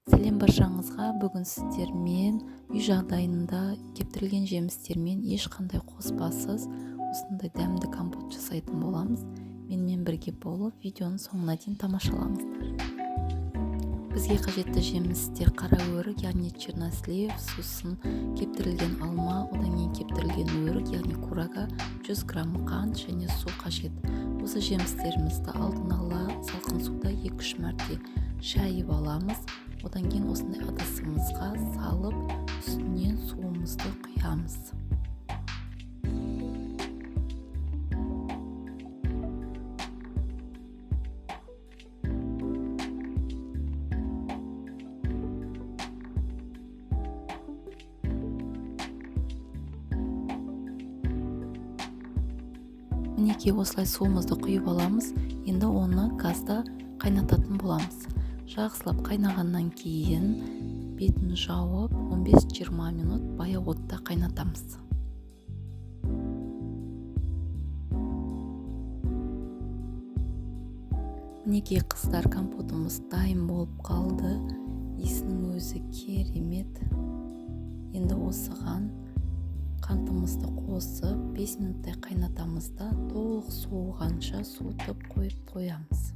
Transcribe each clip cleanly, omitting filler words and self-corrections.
Сәлем баршаңызға. Бүгін сіздермен үй жағдайында кептірілген жемістермен ешқандай қоспасыз осындай дәмді компот жасайтын боламыз. Менімен бірге болып видеоның соңына дейін тамашалаңыздар. Бізге қажетті жемістер қара өрік, яғни чернослив, сосын кептірілген алма, одан кейін кептірілген өрік, яғни курага, 100 грамм қант және су қажет. Осы жемістерімізді алдын ала салқын суда 2-3 мәрте шайып аламыз. Одан кейін осындай ыдысымызға салып, үстінен суымызды құямыз. Мінекей осылай суымызды құйып аламыз. Енді оны газда қайнататын боламыз. Жақсылап қайнағаннан кейін бетін жауып 15-20 минут баяу отта қайнатамыз. Мінекей қыздар, компотымыз дайын болып қалды. Иісінің өзі керемет. Енді осыған қантымызды қосып 5 минуттай қайнатамыз да толық суығанша суытып қоямыз.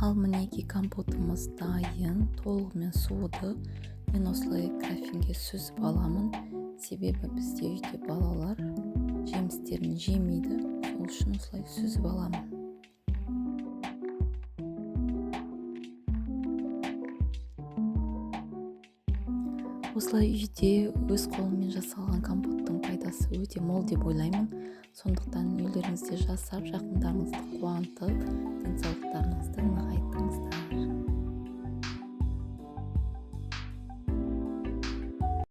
Ал мінекей компотымыз дайын, толығымен суыды. Мен осылай графинге сүзіп аламын. Себебі бізде үйде балалар жемістерін жемейді. Сол үшін осылай сүзіп аламын. Осылай үйде өз қолыммен жасалған компоттың пайдасы өте мол деп ойлаймын. Сондықтан үйлеріңізде жасап, жақындарыңызды қуантып, денсаулықтарыңызды нығайтыңыз.